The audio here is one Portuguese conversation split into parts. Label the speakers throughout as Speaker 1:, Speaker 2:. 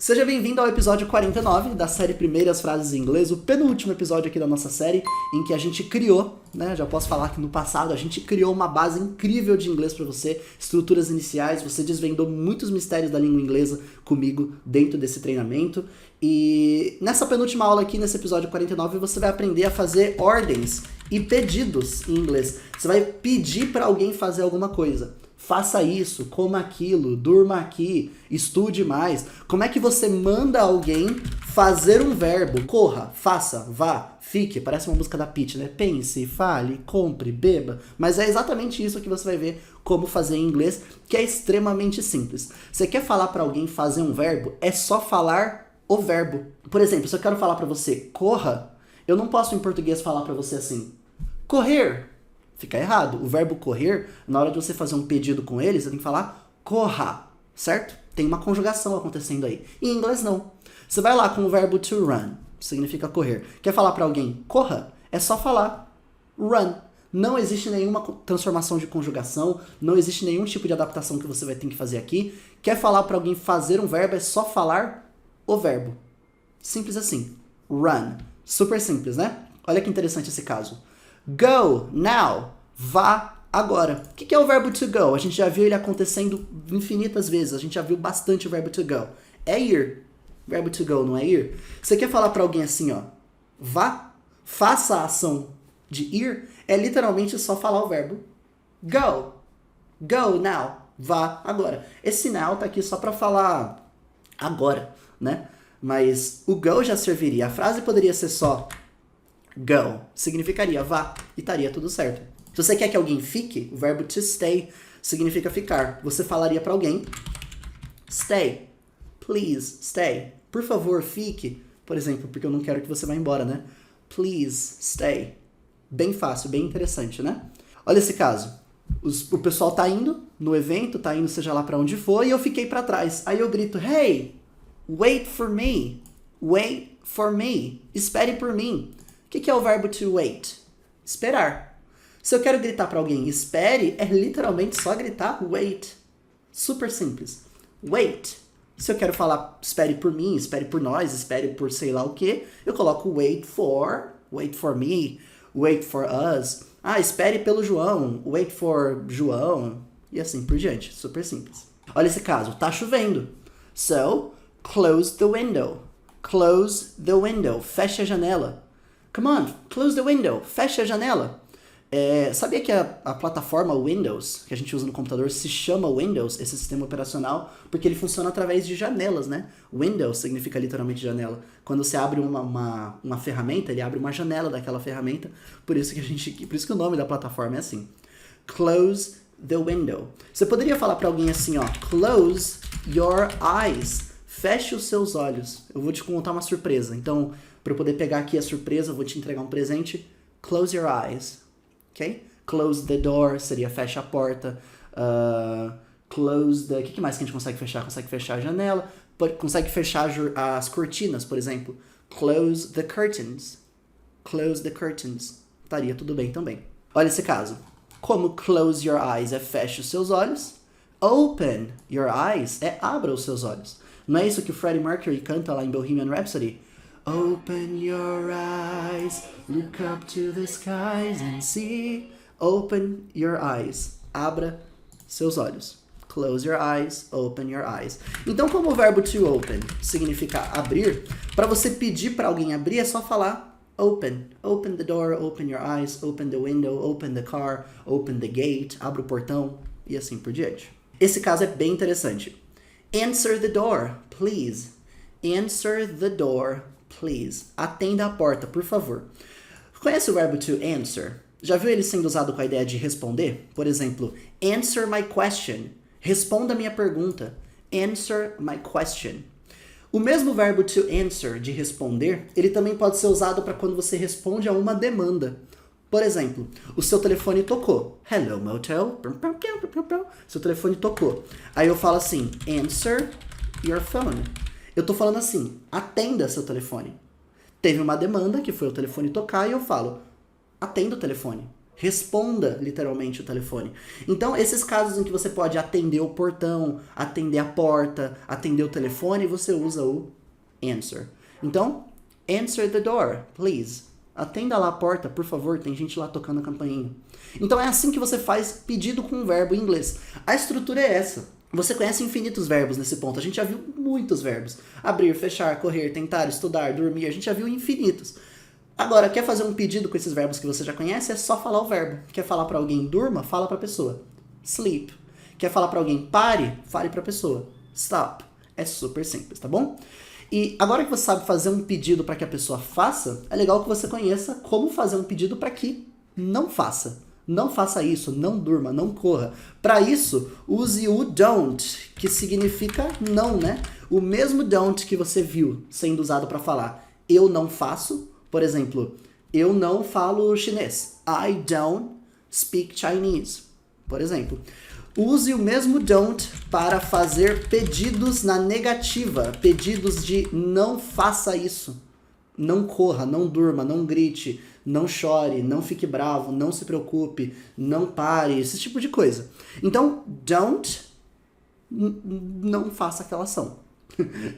Speaker 1: Seja bem-vindo ao episódio 49 da série Primeiras Frases em Inglês, o penúltimo episódio aqui da nossa série, em que a gente criou, já posso falar que no passado a gente criou uma base incrível de inglês para você, estruturas iniciais, você desvendou muitos mistérios da língua inglesa comigo dentro desse treinamento. E nessa penúltima aula aqui, nesse episódio 49, você vai aprender a fazer ordens e pedidos em inglês. Você vai pedir para alguém fazer alguma coisa. Faça isso, coma aquilo, durma aqui, estude mais. Como é que você manda alguém fazer um verbo? Corra, faça, vá, fique. Parece uma música da Pitty, né? Pense, fale, compre, beba. Mas é exatamente isso que você vai ver como fazer em inglês, que é extremamente simples. Você quer falar para alguém fazer um verbo? É só falar o verbo. Por exemplo, se eu quero falar para você corra, eu não posso em português falar para você assim, correr. Fica errado. O verbo correr, na hora de você fazer um pedido com ele, você tem que falar corra, certo? Tem uma conjugação acontecendo aí. Em inglês, não. Você vai lá com o verbo to run, significa correr. Quer falar para alguém corra? É só falar run. Não existe nenhuma transformação de conjugação, não existe nenhum tipo de adaptação que você vai ter que fazer aqui. Quer falar para alguém fazer um verbo, é só falar o verbo. Simples assim. Run. Super simples, né? Olha que interessante esse caso. Go, now. Vá agora. O que é o verbo to go? A gente já viu ele acontecendo infinitas vezes. A gente já viu bastante o verbo to go. É ir. Verbo to go, não é ir? Você quer falar para alguém assim, ó. Vá, faça a ação de ir. É literalmente só falar o verbo go. Go now. Vá agora. Esse now tá aqui só para falar agora, né? Mas o go já serviria. A frase poderia ser só go. Significaria vá e estaria tudo certo. Se você quer que alguém fique, o verbo to stay significa ficar. Você falaria para alguém stay. Please stay. Por favor, fique. Por exemplo, porque eu não quero que você vá embora, né? Please stay. Bem fácil, bem interessante, né? Olha esse caso. O pessoal tá indo no evento, tá indo seja lá para onde for, e eu fiquei para trás. Aí eu grito, hey, wait for me. Wait for me. Espere por mim. O que é o verbo to wait? Esperar. Se eu quero gritar para alguém espere, é literalmente só gritar wait. Super simples. Wait. Se eu quero falar espere por mim, espere por nós, espere por sei lá o que, eu coloco wait for me, wait for us. Ah, espere pelo João, wait for João, e assim por diante. Super simples. Olha esse caso, tá chovendo. So, close the window. Close the window. Feche a janela. Come on, close the window. Feche a janela. Sabia que a plataforma Windows, que a gente usa no computador, se chama Windows, esse sistema operacional, porque ele funciona através de janelas, né? Windows significa literalmente janela. Quando você abre uma ferramenta, ele abre uma janela daquela ferramenta, por isso que o nome da plataforma é assim. Close the window. Você poderia falar para alguém assim, ó, close your eyes. Feche os seus olhos. Eu vou te contar uma surpresa. Então, para eu poder pegar aqui a surpresa, eu vou te entregar um presente. Close your eyes. Ok? Close the door seria fecha a porta. Close the... O que mais que a gente consegue fechar? Consegue fechar a janela. Consegue fechar as cortinas, por exemplo. Close the curtains. Close the curtains. Estaria tudo bem também. Olha esse caso. Como close your eyes é feche os seus olhos. Open your eyes é abra os seus olhos. Não é isso que o Freddie Mercury canta lá em Bohemian Rhapsody? Open your eyes, look up to the skies and see. Open your eyes. Abra seus olhos. Close your eyes, open your eyes. Então, como o verbo to open significa abrir, para você pedir para alguém abrir é só falar open. Open the door, open your eyes, open the window, open the car, open the gate, abra o portão e assim por diante. Esse caso é bem interessante. Answer the door, please. Answer the door, please. Atenda a porta, por favor. Conhece o verbo to answer? Já viu ele sendo usado com a ideia de responder? Por exemplo, answer my question. Responda a minha pergunta. Answer my question. O mesmo verbo to answer, de responder, ele também pode ser usado para quando você responde a uma demanda. Por exemplo, o seu telefone tocou. Hello, motel. Seu telefone tocou. Aí eu falo assim, answer your phone. Eu tô falando assim, atenda seu telefone. Teve uma demanda, que foi o telefone tocar, e eu falo, atenda o telefone. Responda, literalmente, o telefone. Então, esses casos em que você pode atender o portão, atender a porta, atender o telefone, você usa o answer. Então, answer the door, please. Atenda lá a porta, por favor, tem gente lá tocando a campainha. Então, é assim que você faz pedido com um verbo em inglês. A estrutura é essa. Você conhece infinitos verbos nesse ponto. A gente já viu muitos verbos. Abrir, fechar, correr, tentar, estudar, dormir. A gente já viu infinitos. Agora, quer fazer um pedido com esses verbos que você já conhece? É só falar o verbo. Quer falar para alguém durma? Fala para a pessoa. Sleep. Quer falar para alguém pare? Fale para a pessoa. Stop. É super simples, tá bom? E agora que você sabe fazer um pedido para que a pessoa faça, é legal que você conheça como fazer um pedido para que não faça. Não faça isso, não durma, não corra. Para isso, use o don't, que significa não, né? O mesmo don't que você viu sendo usado para falar eu não faço. Por exemplo, eu não falo chinês. I don't speak Chinese. Por exemplo, use o mesmo don't para fazer pedidos na negativa. Pedidos de não faça isso. Não corra, não durma, não grite, não chore, não fique bravo, não se preocupe, não pare, esse tipo de coisa. Então, don't, não faça aquela ação.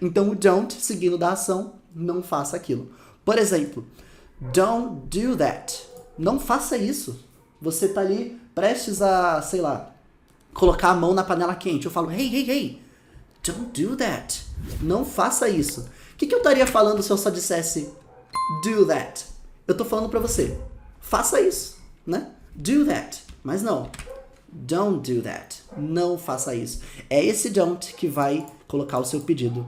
Speaker 1: Então, o don't, seguindo da ação, não faça aquilo. Por exemplo, don't do that. Não faça isso. Você tá ali prestes a, sei lá, colocar a mão na panela quente. Eu falo, hey, don't do that. Não faça isso. O que eu estaria falando se eu só dissesse do that? Eu tô falando pra você, faça isso, né? Do that. Mas não, don't do that. Não faça isso. É esse don't que vai colocar o seu pedido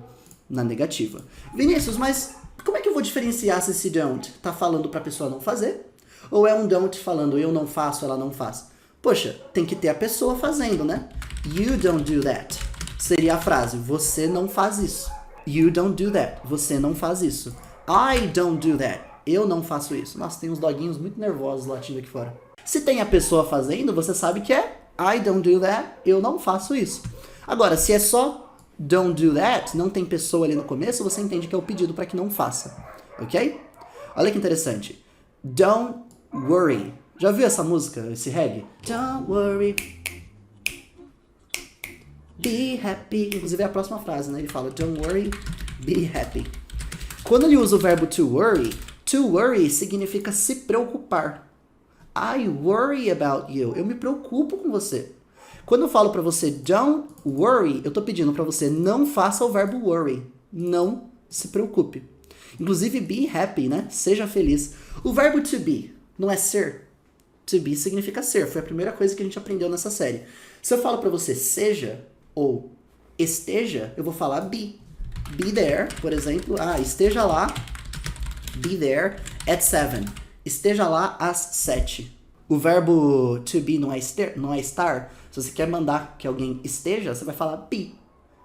Speaker 1: na negativa. Vinícius, mas como é que eu vou diferenciar se esse don't tá falando pra pessoa não fazer? Ou é um don't falando eu não faço, ela não faz? Poxa, tem que ter a pessoa fazendo, né? You don't do that. Seria a frase, você não faz isso. You don't do that. Você não faz isso. I don't do that. Eu não faço isso. Nossa, tem uns doguinhos muito nervosos latindo aqui fora. Se tem a pessoa fazendo, você sabe que é I don't do that. Eu não faço isso. Agora, se é só don't do that, não tem pessoa ali no começo, você entende que é o pedido para que não faça. Ok? Olha que interessante. Don't worry. Já viu essa música, esse reggae? Don't worry. Be happy. Inclusive é a próxima frase, né? Ele fala, don't worry, be happy. Quando ele usa o verbo to worry significa se preocupar. I worry about you. Eu me preocupo com você. Quando eu falo pra você don't worry, eu tô pedindo pra você não faça o verbo worry. Não se preocupe. Inclusive be happy, né? Seja feliz. O verbo to be não é ser. To be significa ser. Foi a primeira coisa que a gente aprendeu nessa série. Se eu falo pra você seja ou esteja, eu vou falar be. Be there, por exemplo. Esteja lá. Be there at 7. Esteja lá às 7. O verbo to be não é estar. Se você quer mandar que alguém esteja, você vai falar be.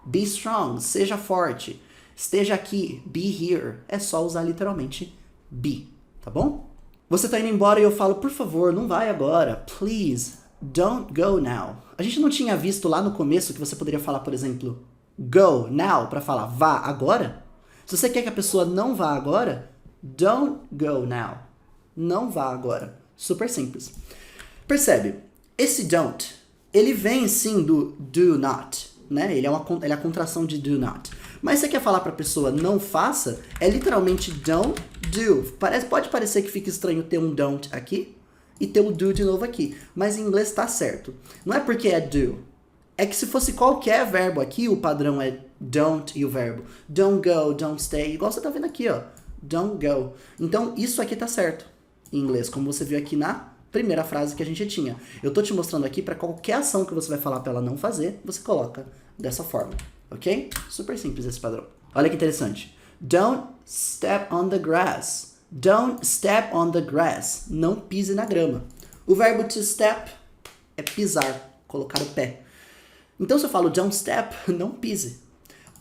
Speaker 1: Be strong, seja forte. Esteja aqui, be here. É só usar literalmente be, tá bom? Você tá indo embora e eu falo, por favor, não vai agora. Please, don't go now. A gente não tinha visto lá no começo que você poderia falar, por exemplo, go now, para falar vá agora? Se você quer que a pessoa não vá agora, don't go now. Não vá agora. Super simples. Percebe? Esse don't, ele vem sim do do not, né? Ele é a contração de do not. Mas você quer falar para a pessoa não faça, é literalmente don't do. Pode parecer que fica estranho ter um don't aqui e ter o do de novo aqui. Mas em inglês tá certo. Não é porque é do. É que se fosse qualquer verbo aqui, o padrão é don't e o verbo. Don't go, don't stay. Igual você tá vendo aqui, ó. Don't go. Então, isso aqui tá certo em inglês, como você viu aqui na primeira frase que a gente tinha. Eu tô te mostrando aqui para qualquer ação que você vai falar para ela não fazer, você coloca dessa forma, ok? Super simples esse padrão. Olha que interessante. Don't step on the grass. Don't step on the grass. Não pise na grama. O verbo to step é pisar, colocar o pé. Então, se eu falo don't step, não pise.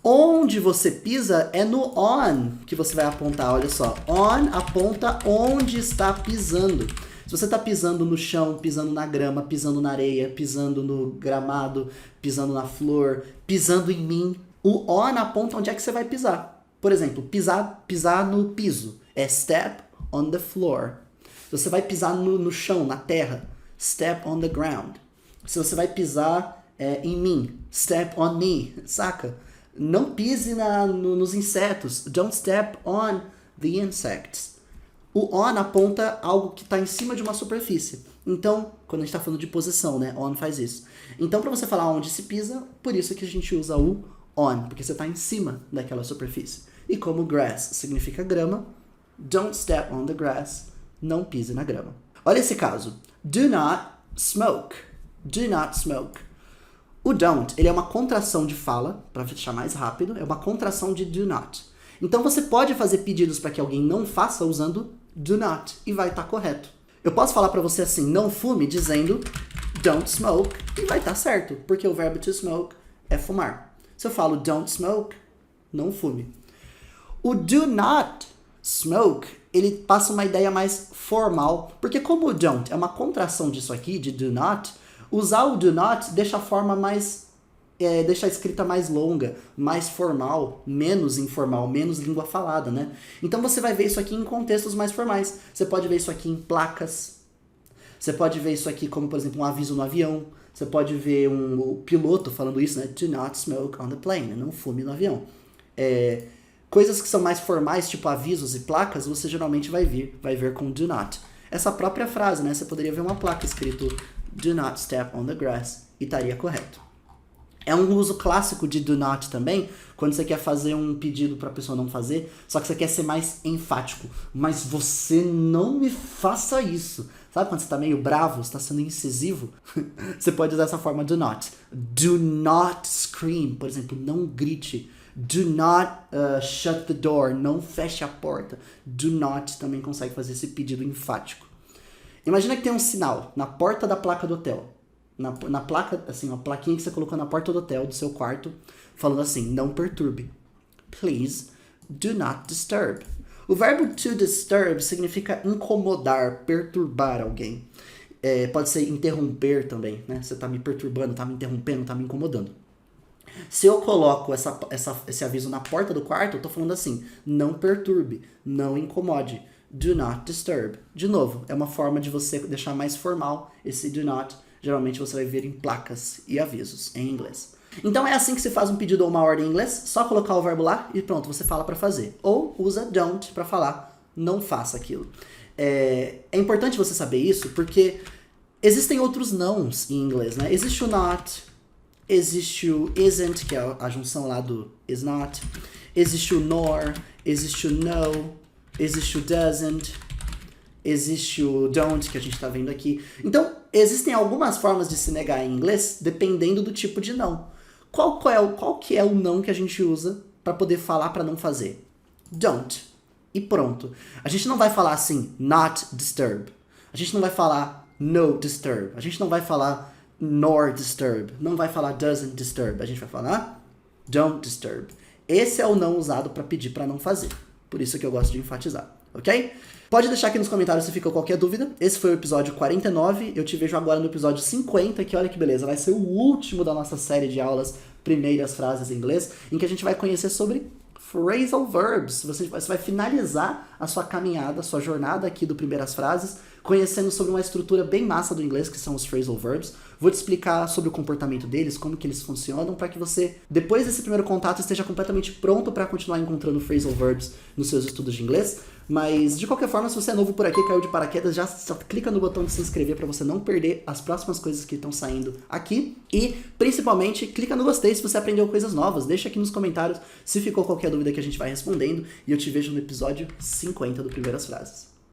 Speaker 1: Onde você pisa é no on que você vai apontar, olha só. On aponta onde está pisando. Se você está pisando no chão, pisando na grama, pisando na areia, pisando no gramado, pisando na flor, pisando em mim, o on aponta onde é que você vai pisar. Por exemplo, pisar no piso é step on the floor. Se você vai pisar no chão, na terra, step on the ground. Se você vai pisar em mim, step on me, saca? Não pise nos insetos, don't step on the insects. O on aponta algo que está em cima de uma superfície. Então, quando a gente está falando de posição, né? On faz isso. Então, para você falar onde se pisa, por isso que a gente usa o on, porque você está em cima daquela superfície. E como grass significa grama, don't step on the grass, não pise na grama. Olha esse caso. Do not smoke. Do not smoke. O don't, ele é uma contração de fala, para deixar mais rápido, é uma contração de do not. Então você pode fazer pedidos para que alguém não faça usando do not, e vai estar correto. Eu posso falar para você assim, não fume, dizendo don't smoke, e vai estar certo, porque o verbo to smoke é fumar. Se eu falo don't smoke, não fume. O do not smoke, ele passa uma ideia mais formal, porque como o don't é uma contração disso aqui, de do not, usar o do not deixa a forma mais, deixa a escrita mais longa, mais formal, menos informal, menos língua falada, né? Então você vai ver isso aqui em contextos mais formais. Você pode ver isso aqui em placas, você pode ver isso aqui como, por exemplo, um aviso no avião, você pode ver o piloto falando isso, né? Do not smoke on the plane, não fume no avião. Coisas que são mais formais, tipo avisos e placas, você geralmente vai ver com do not. Essa própria frase, né? Você poderia ver uma placa escrito do not step on the grass e estaria correto. É um uso clássico de do not também, quando você quer fazer um pedido para a pessoa não fazer, só que você quer ser mais enfático. Mas você não me faça isso. Sabe quando você está meio bravo, você está sendo incisivo? Você pode usar essa forma do not. Do not scream, por exemplo, não grite. Do not shut the door, não feche a porta. Do not também consegue fazer esse pedido enfático. Imagina que tem um sinal na porta da placa do hotel. Na placa, assim, uma plaquinha que você colocou na porta do hotel, do seu quarto, falando assim, não perturbe. Please, do not disturb. O verbo to disturb significa incomodar, perturbar alguém. Pode ser interromper também, né? Você tá me perturbando, tá me interrompendo, tá me incomodando. Se eu coloco esse aviso na porta do quarto, eu tô falando assim, não perturbe, não incomode. Do not disturb. De novo, é uma forma de você deixar mais formal esse do not. Geralmente você vai ver em placas e avisos em inglês. Então é assim que se faz um pedido ou uma ordem em inglês, só colocar o verbo lá e pronto, você fala para fazer. Ou usa don't para falar, não faça aquilo. É importante você saber isso porque existem outros nãos em inglês, né? Existe o not, existe o isn't, que é a junção lá do is not, existe o nor, existe o no, existe o doesn't, existe o don't, que a gente está vendo aqui. Então, existem algumas formas de se negar em inglês, dependendo do tipo de não. Qual que é o não que a gente usa para poder falar para não fazer? Don't. E pronto. A gente não vai falar assim, not disturb. A gente não vai falar no disturb. A gente não vai falar nor disturb. Não vai falar doesn't disturb. A gente vai falar don't disturb. Esse é o não usado para pedir para não fazer. Por isso que eu gosto de enfatizar, ok? Pode deixar aqui nos comentários se ficou qualquer dúvida. Esse foi o episódio 49. Eu te vejo agora no episódio 50, que olha que beleza, vai ser o último da nossa série de aulas Primeiras Frases em Inglês, em que a gente vai conhecer sobre phrasal verbs. Você vai finalizar a sua caminhada, a sua jornada aqui do Primeiras Frases, conhecendo sobre uma estrutura bem massa do inglês, que são os phrasal verbs. Vou te explicar sobre o comportamento deles, como que eles funcionam, para que você, depois desse primeiro contato, esteja completamente pronto para continuar encontrando phrasal verbs nos seus estudos de inglês. Mas, de qualquer forma, se você é novo por aqui, caiu de paraquedas, já clica no botão de se inscrever para você não perder as próximas coisas que estão saindo aqui. E, principalmente, clica no gostei se você aprendeu coisas novas. Deixa aqui nos comentários se ficou qualquer dúvida que a gente vai respondendo. E eu te vejo no episódio 50 do Primeiras Frases.